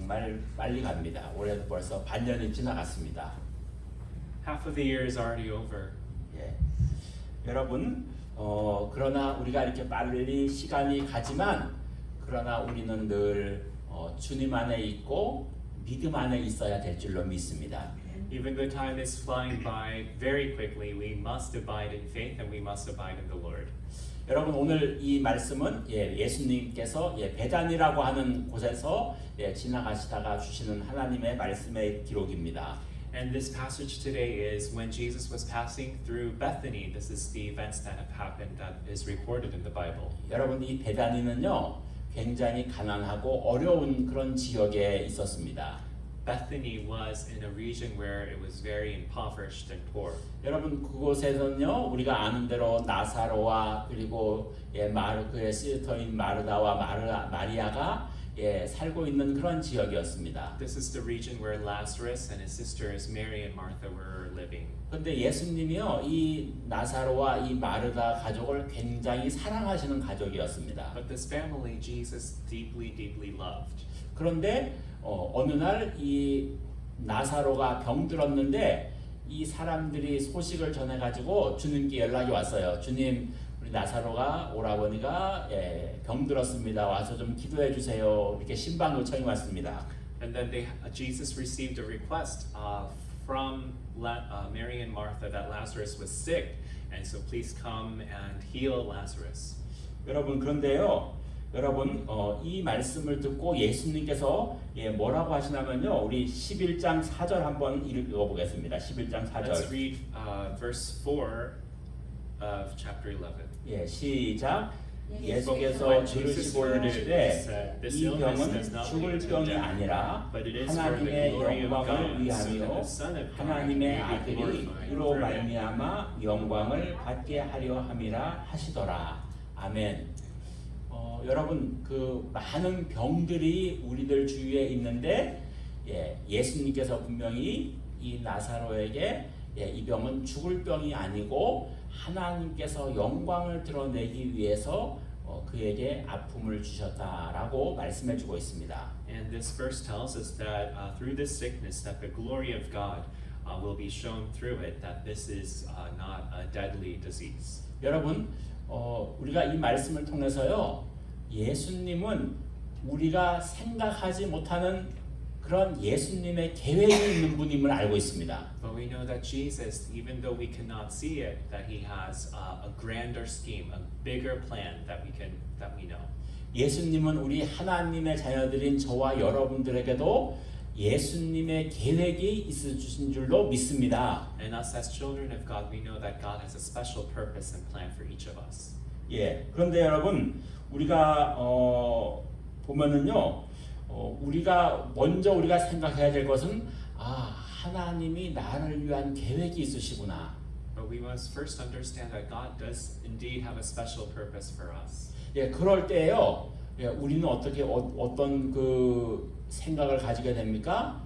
정말 빨리 갑니다. 올해도 벌써 반년이 지나갔습니다. Half of the year is already over. 예. 여러분, 그러나 우리가 이렇게 빨리 시간이 가지만 그러나 우리는 늘 주님 안에 있고 믿음 안에 있어야 될 줄로 믿습니다. Even though time is flying by very quickly, we must abide in faith and we must abide in the Lord. 여러분 오늘 이 말씀은 예수님께서 베단이라고 하는 곳에서 지나가시다가 주시는 하나님의 말씀의 기록입니다. And this passage today is when Jesus was passing through Bethany. This is the events that have happened that is recorded in the Bible. 여러분 이 베다니는요 굉장히 가난하고 어려운 그런 지역에 있었습니다. Bethany was in a region where it was very impoverished and poor. 여러분 그곳에서는요 우리가 아는 대로 나사로와 그리고 그의 시스터인 마르다와 마리아가 살고 있는 그런 지역이었습니다. This is the region where Lazarus and his sisters Mary and Martha were living. 그런데 예수님이요 이 나사로와 이 마르다 가족을 굉장히 사랑하시는 가족이었습니다. But this family Jesus deeply loved. 그런데 어느 날 이 나사로가 병들었는데 이 사람들이 소식을 전해가지고 주님께 연락이 왔어요. 주님, 우리 나사로가 오라버니가 병들었습니다. 와서 좀 기도해 주세요. 이렇게 신방 요청이 왔습니다. And then Jesus received a request from Mary and Martha that Lazarus was sick, and so please come and heal Lazarus. 여러분 그런데요. 여러분 이 말씀을 듣고 예수님께서 뭐라고 하시냐면요. 우리 11장 4절 한번 읽어보겠습니다. 11장 4절. Let's read verse 4 of chapter 11. 시작. 예수께서 들으시고 이르시되 이 병은 죽을 병이 아니라 하나님의 영광을 위하며 하나님의 아들이 이로 말미암아 영광을 받게 하려 함이라 하시더라. 아멘. 여러분 그 많은 병들이 우리들 주위에 있는데 예수님께서 분명히 이 나사로에게 이 병은 죽을 병이 아니고 하나님께서 영광을 드러내기 위해서 그에게 아픔을 주셨다라고 말씀해주고 있습니다. And this verse tells us that through this sickness, that the glory of God will be shown through it. That this is not a deadly disease. 여러분, 우리가 이 말씀을 통해서요, 예수님은 우리가 생각하지 못하는 그런 예수님의 계획이 있는 분임을 알고 있습니다. But we know that Jesus, even though we cannot see it, that He has a grander scheme, a bigger plan that we know. 예수님은 우리 하나님의 자녀들인 저와 여러분들에게도 예수님의 계획이 있으신 줄로 믿습니다. And us as children of God, we know that God has a special purpose and plan for each of us. 그런데 여러분 우리가 보면은요, 우리가 먼저 생각해야 될 것은 하나님이 나를 위한 계획이 있으시구나. But we must first understand that God does indeed have a special purpose for us. 그럴 때요, 우리는 어떤 그 생각을 가지게 됩니까?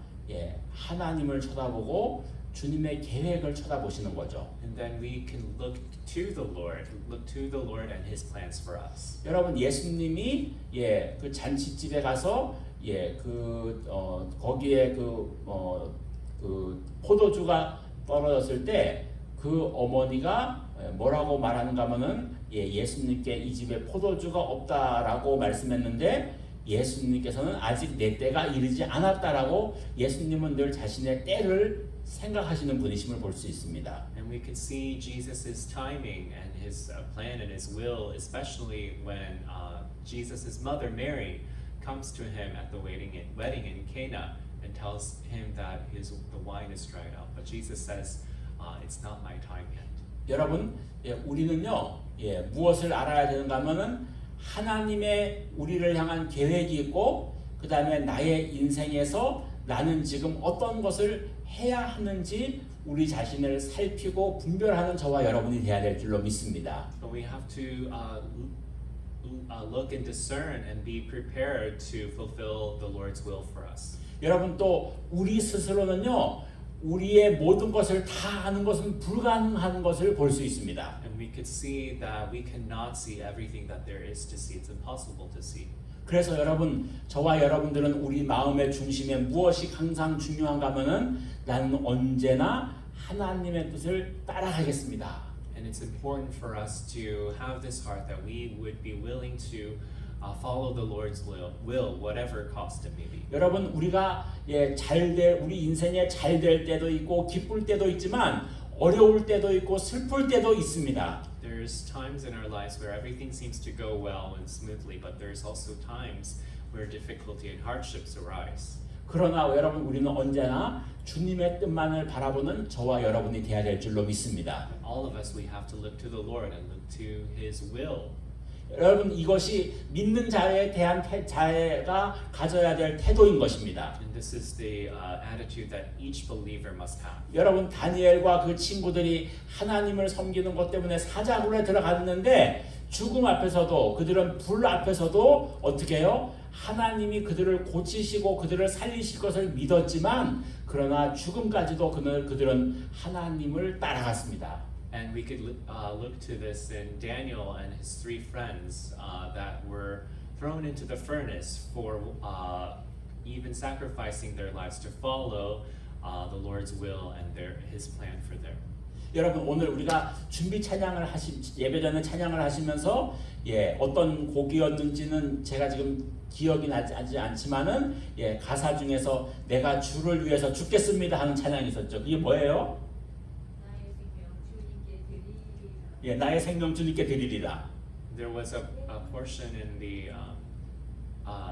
하나님을 쳐다보고 주님의 계획을 쳐다보시는 거죠. And then we can look to the Lord and His plans for us. 여러분 예수님이 그 잔치집에 가서 거기에 그 포도주가 떨어졌을 때 그 어머니가 뭐라고 말하는가 하면은 예수님께 이 집에 포도주가 없다라고 말씀했는데 예수님께서는 아직 내 때가 이르지 않았다라고 예수님은 늘 자신의 때를 생각하시는 분이심을 볼 수 있습니다. And we can see Jesus's timing and His plan and His will, especially when Jesus's mother Mary comes to Him at the wedding in Cana and tells Him that the wine is dried up. But Jesus says, "It's not my time yet." 여러분, 우리는요, 무엇을 알아야 되는가 하면은 하나님의 우리를 향한 계획이 있고, 그 다음에 나의 인생에서 나는 지금 어떤 것을 해야 하는지 우리 자신을 살피고 분별하는 저와 여러분이 되어야 될 줄로 믿습니다. But we have to look and discern and be prepared to fulfill the Lord's will for us. 여러분 또 우리 스스로는요, 우리의 모든 것을 다 아는 것은 불가능한 것을 볼 수 있습니다. And we could see that we cannot see everything that there is to see. It's impossible to see. 그래서 여러분, 저와 여러분들은 우리 마음의 중심에 무엇이 항상 중요한가 하면은 나는 언제나 하나님의 뜻을 따라가겠습니다. And it's important for us to have this heart that we would be willing to follow the Lord's will, whatever cost it may be. 여러분, 우리가 우리 인생에 잘 될 때도 있고 기쁠 때도 있지만 어려울 때도 있고 슬플 때도 있습니다. There's times in our lives where everything seems to go well and smoothly, but there's also times where difficulty and hardships arise. 그러나 여러분, 우리는 언제나 주님의 뜻만을 바라보는 저와 여러분이 되어야 될 줄로 믿습니다. All of us, we have to look to the Lord and look to His will. 여러분, 이것이 믿는 자에 대한 자가 가져야 될 태도인 것입니다. And this is the attitude that each believer must have. 여러분, 다니엘과 그 친구들이 하나님을 섬기는 것 때문에 사자굴에 들어갔는데 죽음 앞에서도 그들은 불 앞에서도 어떻게 해요? 하나님이 그들을 고치시고 그들을 살리실 것을 믿었지만 그러나 죽음까지도 그들은 하나님을 따라갔습니다. And we could look to this in Daniel and his three friends that were thrown into the furnace for even sacrificing their lives to follow the Lord's will and His plan for them. 여러분, 오늘 우리가 준비 찬양을 예배 전에 찬양을 하시면서 어떤 곡이었는지는 제가 지금 기억이 나지 않지만은 가사 중에서 내가 주를 위해서 죽겠습니다 하는 찬양이 있었죠. 이게 뭐예요? 나의 생명 주님께 드리리라. There was a portion in the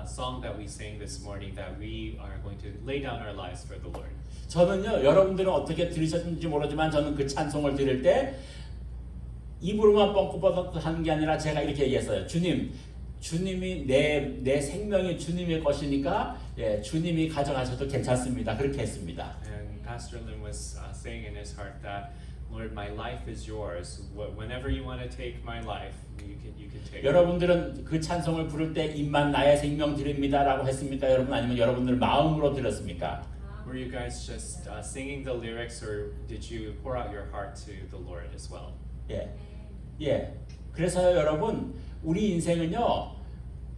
song that we sang this morning that we are going to lay down our lives for the Lord. 저는요, 여러분들은 어떻게 들으셨는지 모르지만 저는 그 찬송을 들을 때 입으로만 뻥긋뻥긋 하는 게 아니라 제가 이렇게 얘기했어요. 주님이 내 생명이 주님의 것이니까 주님이 가져가셔도 괜찮습니다. 그렇게 했습니다. And Pastor Lim was saying in his heart that Lord, my life is yours. Whenever you want to take my life, you can take it. 여러분들은 그 찬송을 부를 때 입만 나의 생명 드립니다라고 했습니까? 여러분, 아니면 여러분들 마음으로 들었습니까? Were you guys just singing the lyrics, or did you pour out your heart to the Lord as well? 그래서요, 여러분, 우리 인생은요,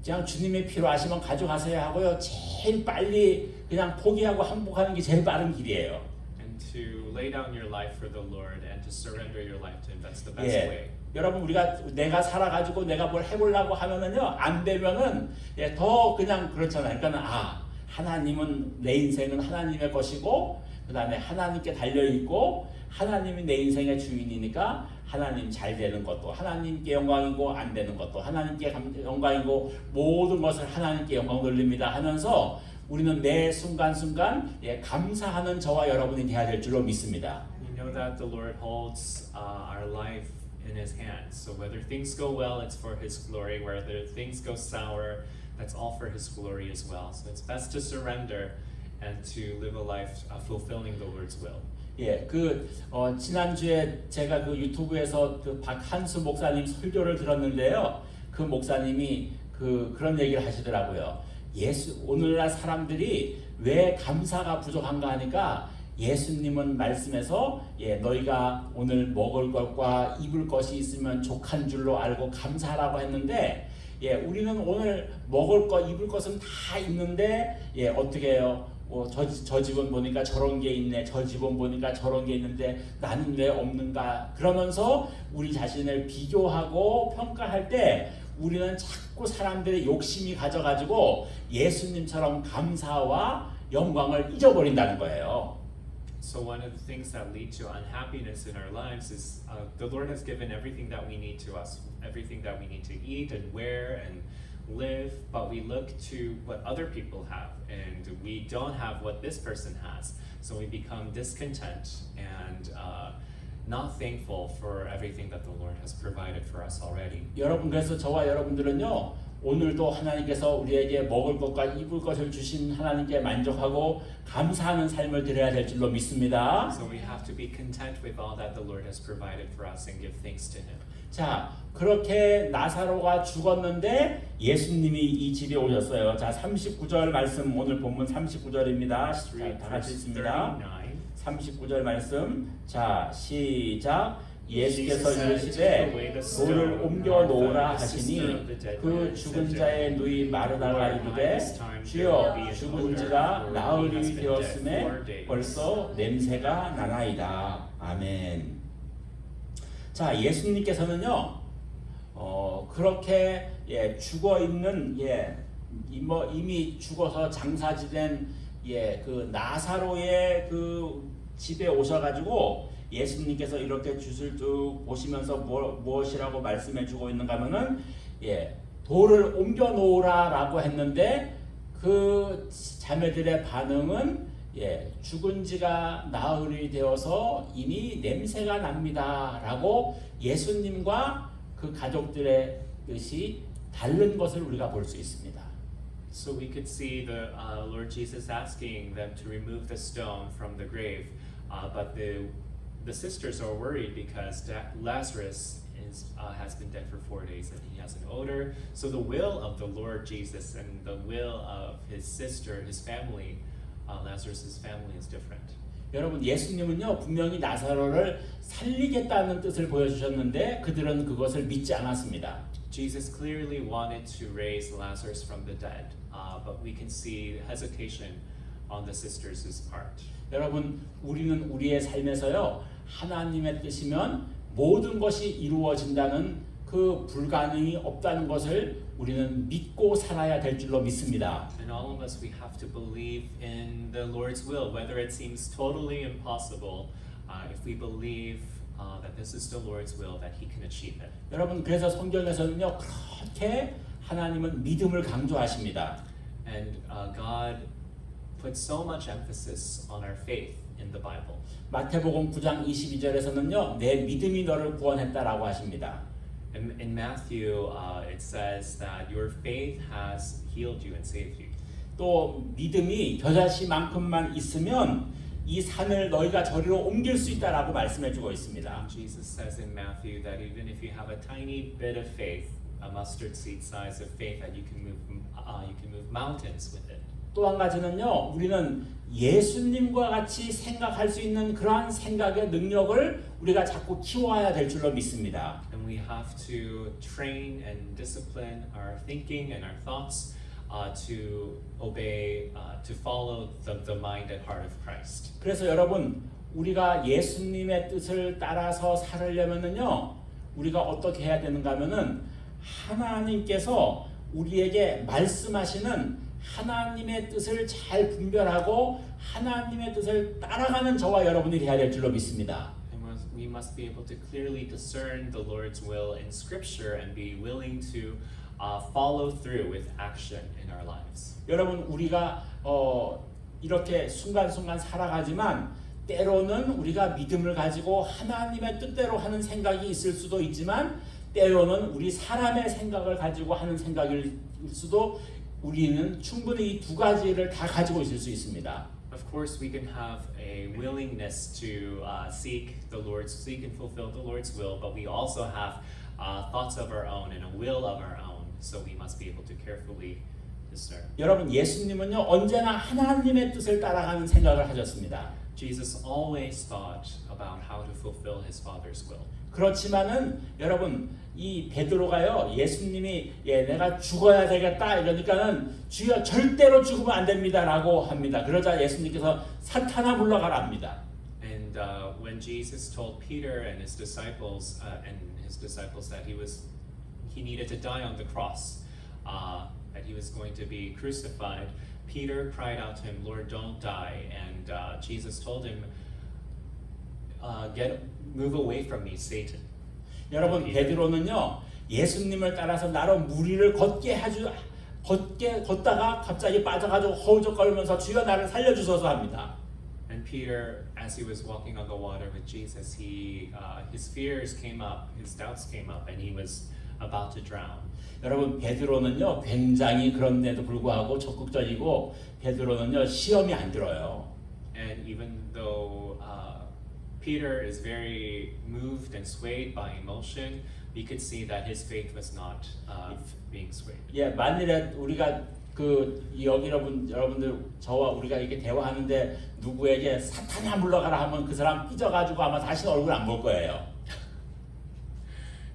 그냥 주님의 피로 하시면 가져가셔야 하고요, 제일 빨리 그냥 포기하고 항복하는 게 제일 빠른 길이에요. And to lay down your life for the Lord and to surrender your life to Him, that's the best way. 여러분, 내가 살아가지고 내가 뭘 해보려고 하면은요, 안 되면은 더 그냥 그렇잖아요. 그러니까 하나님은 내 인생은 하나님의 것이고, 그 다음에 하나님께 달려 있고, 하나님이 내 인생의 주인이니까 하나님 잘 되는 것도 하나님께 영광이고 안 되는 것도 하나님께 영광이고 모든 것을 하나님께 영광 돌립니다 하면서 우리는 매 순간순간 감사하는 저와 여러분이 되어야 될 줄로 믿습니다. We know that the Lord holds our life in His hands. So whether things go well, it's for His glory. Whether things go sour, that's all for His glory as well. So it's best to surrender and to live a life fulfilling the Lord's will. 지난주에 제가 그 유튜브에서 그 박한수 목사님 설교를 들었는데요. 그 목사님이 그런 얘기를 하시더라고요. 오늘날 사람들이 왜 감사가 부족한가 하니까 예수님은 말씀에서 너희가 오늘 먹을 것과 입을 것이 있으면 족한 줄로 알고 감사하라고 했는데 우리는 오늘 먹을 것, 입을 것은 다 있는데 어떻게 해요? 저 집은 보니까 저런 게 있네. 저 집은 보니까 저런 게 있는데 나는 왜 없는가? 그러면서 우리 자신을 비교하고 평가할 때 우리는 자꾸 사람들의 욕심이 가져가지고 예수님처럼 감사와 영광을 잊어버린다는 거예요. So one of the things that lead to unhappiness in our lives is the Lord has given everything that we need to us, everything that we need to eat and wear and live, but we look to what other people have and we don't have what this person has. So we become discontent and not thankful for everything that the Lord has provided for us already. 여러분, 그래서 저와 여러분들은요, 오늘도 하나님께서 우리에게 먹을 것과 입을 것을 주신 하나님께 만족하고 감사하는 삶을 드려야 될 줄로 믿습니다. So we have to be content with all that the Lord has provided for us and give thanks to Him. 자, 그렇게 나사로가 죽었는데 예수님이 이 집에 오셨어요. 자, 39절 말씀, 오늘 본문 39절입니다. 자, 다 같이 읽습니다. 39절 말씀. 자, 시작. 예수께서 이르시되 돌을 옮겨 놓으라 하시니 그 죽은 자의 누이 마르다가 이르되 주여 죽은 지가 나흘이 되었음에 벌써 냄새가 나나이다. 아멘. 자, 예수님께서는요 그렇게 죽어 있는 이미 죽어서 장사지된 그 나사로의 그 집에 오셔가지고 예수님께서 이렇게 슛을 쭉 보시면서 무엇이라고 말씀해주고 있는가 하면은 돌을 옮겨 놓으라라고 했는데 그 자매들의 반응은 죽은 지가 나흘이 되어서 이미 냄새가 납니다라고 예수님과 그 가족들의 뜻이 다른 것을 우리가 볼 수 있습니다. So we could see the Lord Jesus asking them to remove the stone from the grave, but the sisters are worried because Lazarus has been dead for 4 days and he has an odor. So the will of the Lord Jesus and the will of his sister, his family, Lazarus's family is different. 여러분 예수님은요 분명히 나사로를 살리겠다는 뜻을 보여주셨는데 그들은 그것을 믿지 않았습니다. Jesus clearly wanted to raise Lazarus from the dead, but we can see hesitation on the sisters' part. 여러분 우리는 우리의 삶에서요 하나님의 뜻이면 모든 것이 이루어진다는 그 불가능이 없다는 것을 우리는 믿고 살아야 될 줄로 믿습니다. And all of us, we have to believe in the Lord's will, whether it seems totally impossible. If we believe that this is the Lord's will, that He can achieve it. 여러분 그래서 성경에서는요 그렇게 하나님은 믿음을 강조하십니다. And God put so much emphasis on our faith in the Bible. 마태복음 9장 22절에서는요 내 믿음이 너를 구원했다라고 하십니다. In Matthew, it says that your faith has healed you and saved you. 또 믿음이 겨자씨만큼만 있으면 이 산을 너희가 저리로 옮길 수 있다라고 말씀해주고 있습니다. Jesus says in Matthew that even if you have a tiny bit of faith, a mustard seed size of faith, that you can move mountains with it. 또 한 가지는요, 우리는 예수님과 같이 생각할 수 있는 그러한 생각의 능력을 우리가 자꾸 키워야 될 줄로 믿습니다. And we have to train and discipline our thinking and our thoughts to obey, to follow the mind and heart of Christ. 그래서 여러분, 우리가 예수님의 뜻을 따라서 살으려면은요, 우리가 어떻게 해야 되는가 하면은 하나님께서 우리에게 말씀하시는 하나님의 뜻을 잘 분별하고 하나님의 뜻을 따라가는 저와 여러분이 해야 될 줄로 믿습니다. We must be able to clearly discern the Lord's will in Scripture and be willing to follow through with action in our lives. 여러분 우리가 이렇게 순간순간 살아가지만 때로는 우리가 믿음을 가지고 하나님의 뜻대로 하는 생각이 있을 수도 있지만 때로는 우리 사람의 생각을 가지고 하는 생각일 수도 우리는 충분히 이 두 가지를 다 가지고 있을 수 있습니다. Of course, we can have a willingness to seek and fulfill the Lord's will, but we also have thoughts of our own and a will of our own. So we must be able to carefully discern. 여러분 예수님은요 언제나 하나님의 뜻을 따라가는 생각을 하셨습니다. Jesus always thought about how to fulfill his Father's will. 그렇지만은 여러분 이 베드로가요 예수님이 내가 죽어야 되겠다 이러니까는 주여 절대로 죽으면 안 됩니다라고 합니다. 그러자 예수님께서 사탄아 물러가라 합니다. And when Jesus told Peter and his disciples that he needed to die on the cross, that he was going to be crucified, Peter cried out to him, "Lord, don't die." And Jesus told him, "Move away from me, Satan." 여러분 베드로는요 예수님을 따라서 나로 무리를 걷다가 갑자기 빠져가지고 허우적거리면서 주여 나를 살려주소서 합니다. And Peter, as he was walking on the water with Jesus, his fears came up, his doubts came up, and he was about to drown. 여러분 베드로는요 굉장히 그런데도 불구하고 적극적이고 베드로는요 시험이 안 들어요. And even though Peter is very moved and swayed by emotion, we could see that his faith was not being swayed. 예, 만일에 우리가 여러분들 저와 우리가 이렇게 대화하는데 누구에게 사탄아 물러가라 하면 그 사람 삐져가지고 아마 다시 얼굴 안 볼 거예요.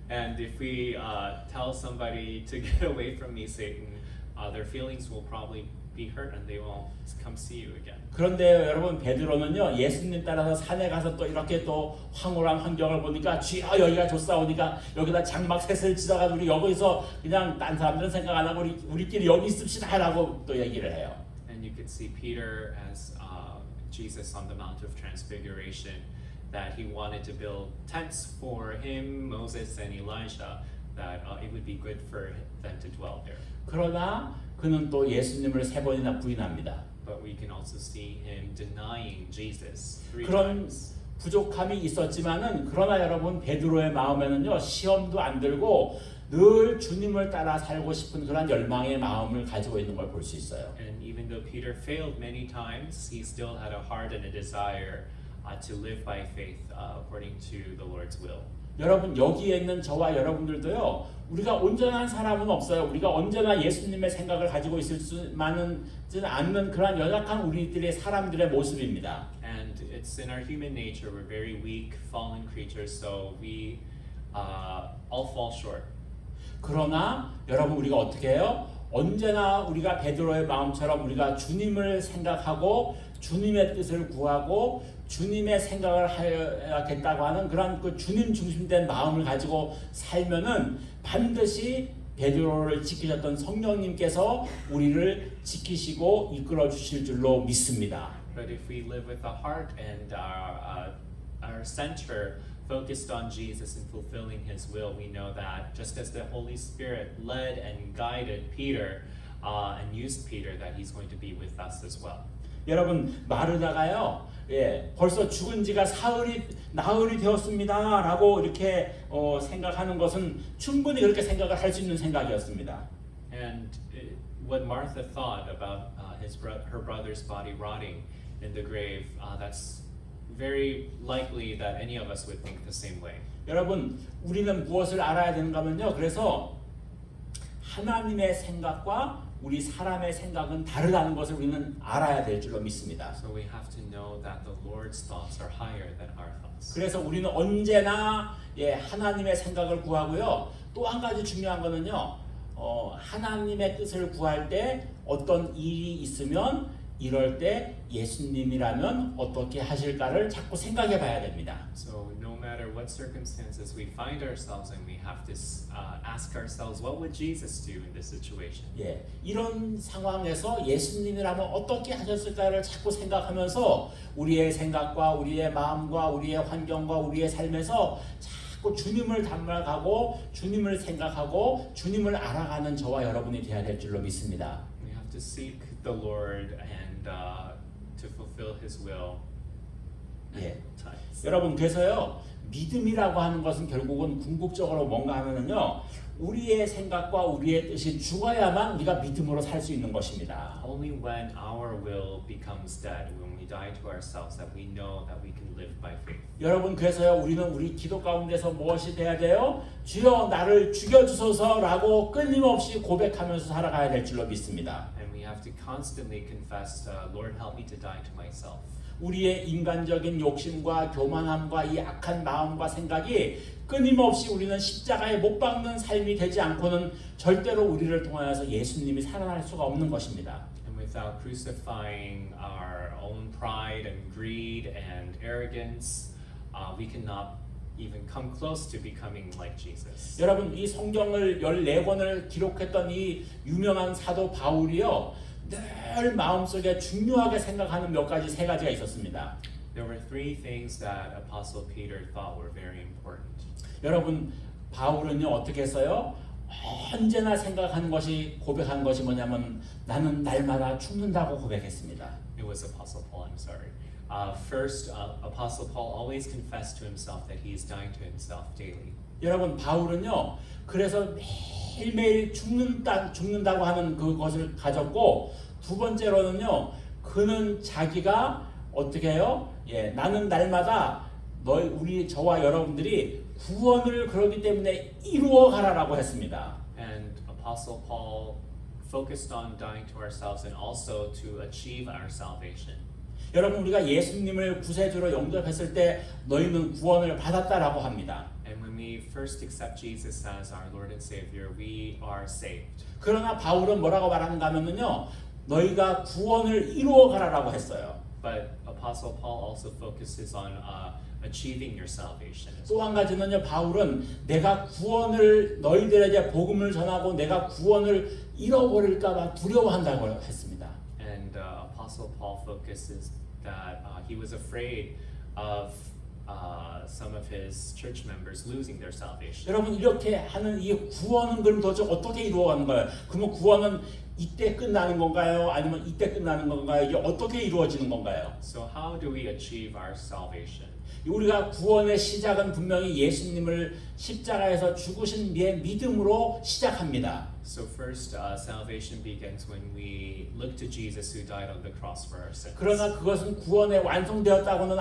And if we tell somebody to get away from me, Satan, their feelings will probably be hurt and they won't come see you again. 그런데 여러분 베드로는요 예수님 따라서 산에 가서 또 이렇게 또 황홀한 환경을 보니까 주여 여기가 좋사오니까 여기다 장막 셋을 지어가지고 우리 여기서 그냥 딴 사람들은 생각 안 하고 우리끼리 여기 있읍시다라고 또 얘기를 해요. And you could see Peter as Jesus on the Mount of Transfiguration, that he wanted to build tents for him, Moses and Elijah, that it would be good for them to dwell there. 그러나 그는 또 예수님을 세 번이나 부인합니다. But we can also see him denying Jesus 3 그런 times. 부족함이 있었지만은 그러나 여러분 베드로의 마음에는요 시험도 안 들고 늘 주님을 따라 살고 싶은 그런 열망의 마음을 가지고 있는 걸 볼 수 있어요. And even though Peter failed many times, he still had a heart and a desire to live by faith according to the Lord's will. 여러분 여기에 있는 저와 여러분들도요 우리가 온전한 사람은 없어요. 우리가 언제나 예수님의 생각을 가지고 있을 수만은 않는 그런 연약한 우리들의 사람들의 모습입니다. And it's in our human nature. We're very weak, fallen creatures, so we all fall short. 그러나 여러분 우리가 어떻게 해요? 언제나 우리가 베드로의 마음처럼 우리가 주님을 생각하고 주님의 뜻을 구하고 주님의 생각을 하겠다고 하는 그런 그 주님 중심된 마음을 가지고 살면은 반드시 베드로를 지키셨던 성령님께서 우리를 지키시고 이끌어 주실 줄로 믿습니다. But if we live with a heart and our center focused on Jesus and fulfilling His will, we know that just as the Holy Spirit led and guided Peter and used Peter, that He's going to be with us as well. 여러분 마르다가요, 벌써 죽은 지가 나흘이 되었습니다라고 이렇게 생각하는 것은 충분히 그렇게 생각을 할 수 있는 생각이었습니다. And what Martha thought about her brother's body rotting in the grave, that's very likely that any of us would think the same way. 여러분 우리는 무엇을 알아야 되는가면요. 그래서 하나님의 생각과 우리 사람의 생각은 다르다는 것을 우리는 알아야 될 줄로 믿습니다. So we have to know that the Lord's thoughts are higher than our thoughts. 그래서 우리는 언제나 하나님의 생각을 구하고요. 또 한 가지 중요한 거는요. 하나님의 뜻을 구할 때 어떤 일이 있으면 이럴 때 예수님이라면 어떻게 하실까를 자꾸 생각해 봐야 됩니다. So no matter what circumstances we find ourselves in, we have to ask ourselves, what would Jesus do in this situation? 이런 상황에서 예수님이라면 어떻게 하셨을까를 자꾸 생각하면서 우리의 생각과 우리의 마음과 우리의 환경과 우리의 삶에서 자꾸 주님을 닮아가고 주님을 생각하고 주님을 알아가는 저와 여러분이 되어야 될 줄로 믿습니다. We have to seek the Lord and to fulfill His will. 여러분 그래서요 믿음이라고 하는 것은 결국은 궁극적으로 뭔가 하면은요 우리의 생각과 우리의 뜻이 죽어야만 우리가 믿음으로 살 수 있는 것입니다. Only when our will becomes dead, when we die to ourselves, that we know that we can live by faith. 여러분 그래서요 우리는 우리 기도 가운데서 무엇이 돼야 돼요? 주여 나를 죽여주소서라고 끊임없이 고백하면서 살아가야 될 줄로 믿습니다. And we have to constantly confess, Lord, help me to die to myself. 우리의 인간적인 욕심과 교만함과 이 악한 마음과 생각이 끊임없이 우리는 십자가에 못 박는 삶이 되지 않고는 절대로 우리를 통하여서 예수님이 살아날 수가 없는 것입니다. And without crucifying our own pride and greed and arrogance, we cannot even come close to becoming like Jesus. 여러분 이 성경을 14권을 기록했던 이 유명한 사도 바울이요. 늘 마음속에 중요하게 생각하는 세 가지가 있었습니다. There were 3 things that Apostle Peter thought were very important. 여러분 바울은요 어떻게 했어요? 언제나 생각하는 것이 고백한 것이 뭐냐면 나는 날마다 죽는다고 고백했습니다. It was Apostle Paul, I'm sorry. First, Apostle Paul always confessed to himself that he is dying to himself daily. 여러분 바울은요 그래서 매일매일 죽는다고 하는 그것을 가졌고 두 번째로는요 그는 자기가 어떻게 해요? 나는 날마다 저와 여러분들이 구원을 그러기 때문에 이루어 가라라고 했습니다. And Apostle Paul focused on dying to ourselves and also to achieve our salvation. 여러분 우리가 예수님을 구세주로 영접했을 때 너희는 구원을 받았다라고 합니다. And when we first accept Jesus as our Lord and Savior, we are saved. 그러나 바울은 뭐라고 말하는가 하면요, 너희가 구원을 이루어 가라라고 했어요. But Apostle Paul also focuses on achieving your salvation. 또 한 가지는요, 바울은 내가 구원을 너희들에게 복음을 전하고 내가 구원을 잃어버릴까봐 두려워한다고 했습니다. And Apostle Paul focuses that he was afraid of some of his church members losing their salvation. 여러분 이렇게 하는 이 구원은 그럼 도대체 어떻게 이루어가는 거예요? 그러면 구원은 이때 끝나는 건가요? 아니면 이때 끝나는 건가요? 이게 어떻게 이루어지는 건가요? So how do we achieve our salvation? 우리가 구원의 시작은 분명히 예수님을 십자가에서 죽으신 믿음으로 시작합니다. So first, salvation begins when we look to Jesus who died on the cross for our sins. 그러나 그것은 구원에 완성되었다고는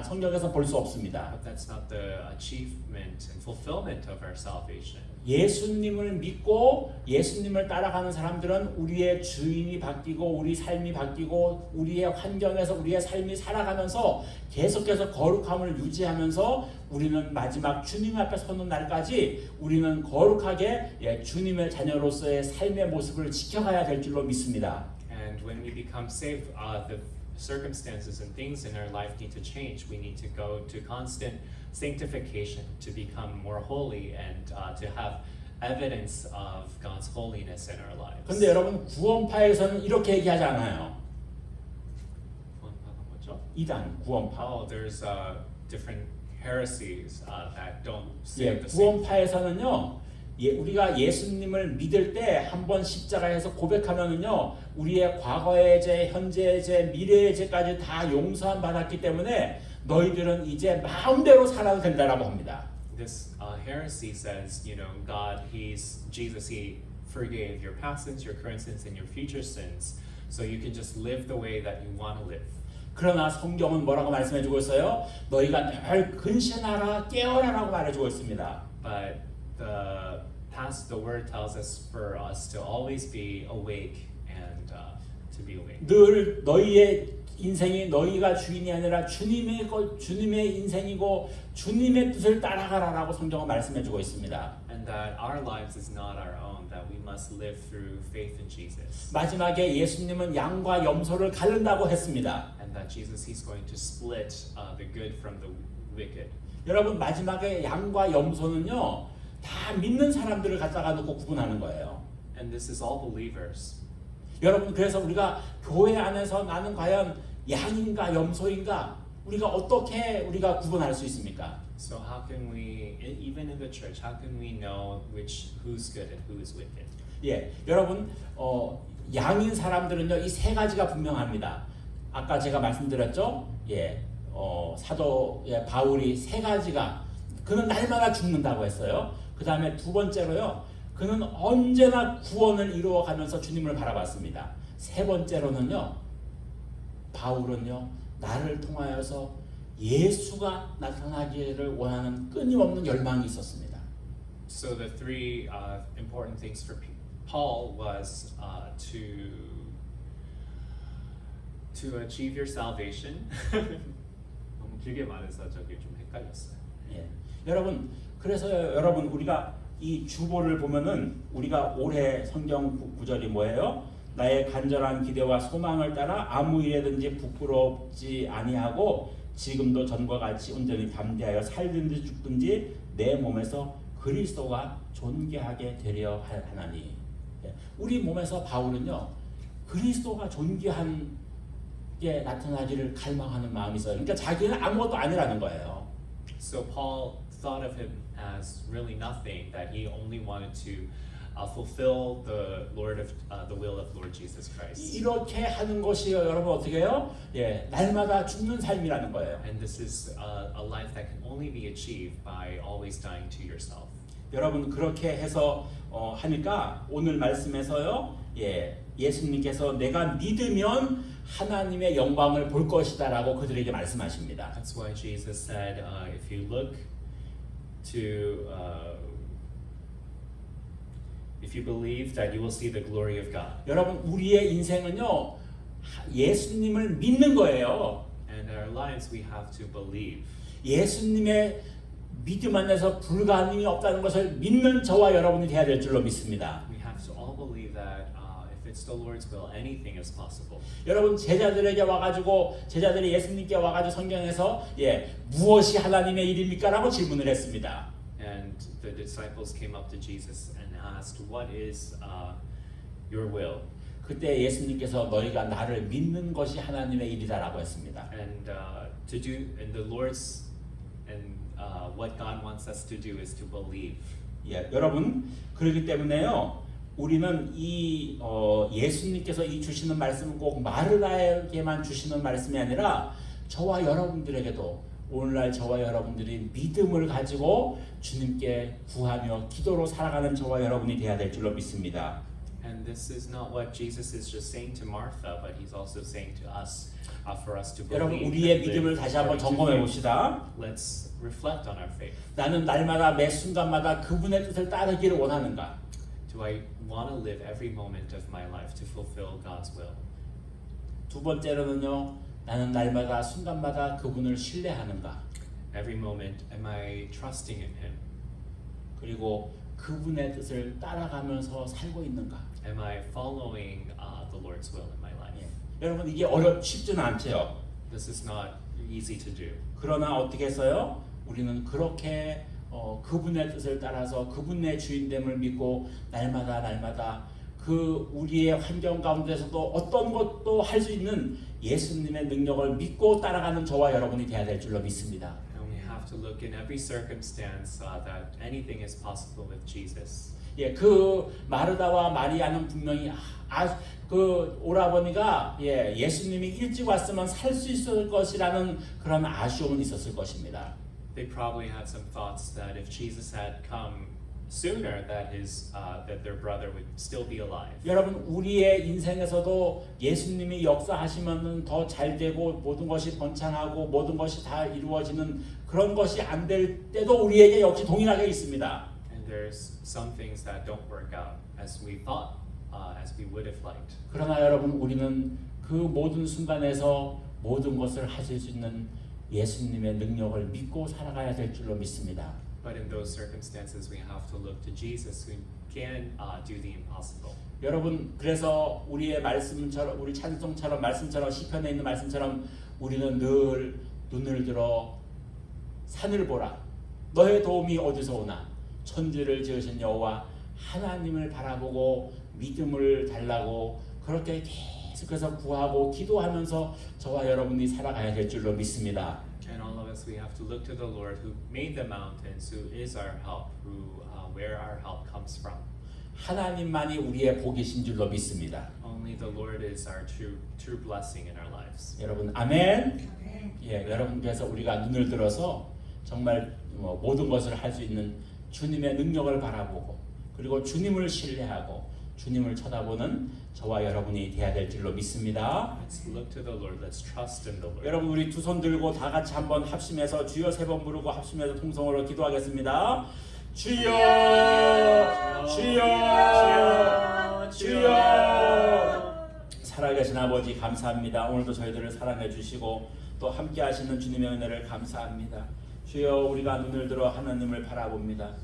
성경에서 볼 수 없습니다. But that's not the achievement and fulfillment of our salvation. 예수님을 믿고 예수님을 따라가는 사람들은 우리의 주인이 바뀌고 우리 삶이 바뀌고 우리의 환경에서 우리의 삶이 살아가면서 계속해서 거룩함을 유지하면서 우리는 마지막 주님 앞에 서는 날까지 우리는 거룩하게 주님의 자녀로서의 삶의 모습을 지켜가야 될 줄로 믿습니다. And when we become saved, the circumstances and things in our life need to change. We need to go to constant sanctification to become more holy and to have evidence of God's holiness in our lives. 근데 여러분 구원파에서는 이렇게 얘기하지 않아요. 구원파가 뭐죠? 이단 구원파. Oh, there's different heresies that don't 예, save the saints. 구원파에서는요. 우리가 예수님을 믿을 때 한번 십자가에서 고백하면은요. 우리의 과거의 죄, 현재의 죄, 미래의 죄까지 다 용서함 받았기 때문에 너희들은 이제 마음대로 살아도 된다라고 합니다. This heresy says, you know, Jesus, He forgave your past sins, your current sins, and your future sins. So you can just live the way that you want to live. 그러나 성경은 뭐라고 말씀해주고 있어요? 너희가 늘 근신하라 깨어라라고 말해주고 있습니다. But the word tells us for us to always be awake and to be awake. 늘 너희의 인생이 너희가 주인이 아니라 주님의 인생이고 주님의 뜻을 따라가라라고 성경은 말씀해주고 있습니다. And that our lives is not our own, that we must live through faith in Jesus. 마지막에 예수님은 양과 염소를 가른다고 했습니다. And that Jesus, He's going to split the good from the wicked. 여러분 마지막에 양과 염소는요 다 믿는 사람들을 갖다가 놓고 구분하는 거예요. And this is all believers. 여러분 그래서 우리가 교회 안에서 나는 과연 양인가 염소인가 우리가 어떻게 우리가 구분할 수 있습니까? So how can we, even in the church, how can we know who's good and who is wicked? 예, 여러분 양인 사람들은요 이 세 가지가 분명합니다. 아까 제가 말씀드렸죠. 예, 사도 바울이 세 가지가 그는 날마다 죽는다고 했어요. 그 다음에 두 번째로요. 그는 언제나 구원을 이루어가면서 주님을 바라봤습니다. 세 번째로는요. 바울은요. 나를 통하여서 예수가 나타나기를 원하는 끊임없는 열망이 있었습니다. So the three important things for Paul was to achieve your salvation. 너무 길게 말해서 저기 좀 헷갈렸어요. 예. 여러분 그래서 여러분 우리가 이 주보를 보면은 우리가 올해 성경 구절이 뭐예요? 나의 간절한 기대와 소망을 따라 아무 일에든지 부끄럽지 아니하고 지금도 전과 같이 온전히 담대하여 살든지 죽든지 내 몸에서 그리스도가 존귀하게 되려 하나니. 우리 몸에서 바울은요 그리스도가 존귀한 게 나타나기를 갈망하는 마음이 있어요. 그러니까 자기는 아무것도 아니라는 거예요. So Paul thought of him as really nothing, that he only wanted to fulfill the will of Lord Jesus Christ. 이렇게 하는 것이 여러분 어떻게 해요? 예, 날마다 죽는 삶이라는 거예요. And this is a life that can only be achieved by always dying to yourself. 여러분 그렇게 해서 하니까 오늘 말씀에서요. 예수님께서 내가 믿으면 하나님의 영광을 볼 것이다라고 그들에게 말씀하십니다. That's why Jesus said, if you look to if you believe that you will see the glory of God. 여러분 우리의 인생은요 예수님을 믿는 거예요. And in our lives we have to believe. 예수님의 믿음 안에서 불가능이 없다는 것을 믿는 저와 여러분이 되어야 될 줄로 믿습니다. We have to all believe that if it's the Lord's will, anything is possible. 여러분 제자들에게 와가지고 제자들이 예수님께 와가지고 성경에서 무엇이 하나님의 일입니까라고 질문을 했습니다. And the disciples came up to Jesus and asked, "What is your will?" 그때 예수님께서 너희가 나를 믿는 것이 하나님의 일이다라고 했습니다. And to do, and the Lord's, and what God wants us to do is to believe. 여러분 그렇기 때문에요. 우리는 이 예수님께서 이 주시는 말씀은 꼭 마르다에게만 주시는 말씀이 아니라 저와 여러분들에게도 오늘날 저와 여러분들이 믿음을 가지고 주님께 구하며 기도로 살아가는 저와 여러분이 되어야 될 줄로 믿습니다. And this is not what Jesus is just saying to Martha, but he's also saying to us, for us to 여러분 believe. 우리의 and 믿음을 live 다시 한번 according to 점검해 faith. 봅시다. Let's reflect on our faith. 나는 날마다 매 순간마다 그분의 뜻을 따르기를 원하는가? Do I want to live every moment of my life to fulfill God's will? 두 번째로는요. 나는 날마다 순간마다 그분을 신뢰하는가? Every moment, am I trusting in Him? 그리고 그분의 뜻을 따라가면서 살고 있는가? Am I following the Lord's will in my life? 여러분 이게 쉽지는 않죠. This is not easy to do. 그러나 어떻게 했어요? 우리는 그렇게 그분의 뜻을 따라서 그분의 주인됨을 믿고 날마다 그 우리의 환경 가운데서도 어떤 것도 할 수 있는 예수님의 능력을 믿고 따라가는 저와 여러분이 되어야 될 줄로 믿습니다. And we have to look in every circumstance that anything is possible with Jesus. 그 마르다와 마리아는 분명히 그 오라버니가 예수님이 일찍 왔으면 살 수 있을 것이라는 그런 아쉬움은 있었을 것입니다. They probably had some thoughts that if Jesus had come sooner, that their brother would still be alive. 여러분 우리의 인생에서도 예수님이 역사하시면은 더 잘 되고 모든 것이 번창하고 모든 것이 다 이루어지는 그런 것이 안 될 때도 우리에게 역시 동일하게 있습니다. And there's some things that don't work out as we thought, as we would have liked. 그러나 여러분 우리는 그 모든 순간에서 모든 것을 하실 수 있는 예수님의 능력을 믿고 살아가야 될 줄로 믿습니다. But in those circumstances, we have to look to Jesus, who can do the impossible. 여러분 그래서 우리의 말씀처럼 우리 찬송처럼 말씀처럼 시편에 있는 말씀처럼 우리는 늘 눈을 들어 산을 보라 너의 도움이 어디서 오나 천지를 지으신 여호와 하나님을 바라보고 믿음을 달라고 그렇게 계속해서 구하고 기도하면서 저와 여러분이 살아가야 될 줄로 믿습니다. And all of us, we have to look to the Lord who made the mountains, who is our help, where our help comes from. 하나님만이 우리의 복이신 줄로 믿습니다. Only the Lord is our true blessing in our lives. 여러분 아멘. 여러분께서 우리가 눈을 들어서 정말 모든 것을 할 수 있는 주님의 능력을 바라보고 그리고 주님을 신뢰하고 주님을 쳐다보는 저와 여러분이 되어야 될 줄로 믿습니다. Let's look to the Lord. Let's trust in the Lord. 여러분 우리 두 손 들고 다 같이 한번 합심해서 주여 세 번 부르고 합심해서 통성으로 기도하겠습니다. 주여 주여 주여 살아계신 아버지 감사합니다. 오늘도 저희들을 사랑해 주시고 또 함께 하시는 주님의 은혜를 감사합니다. 주여 우리가 눈을 들어 하나님을 바라봅니다.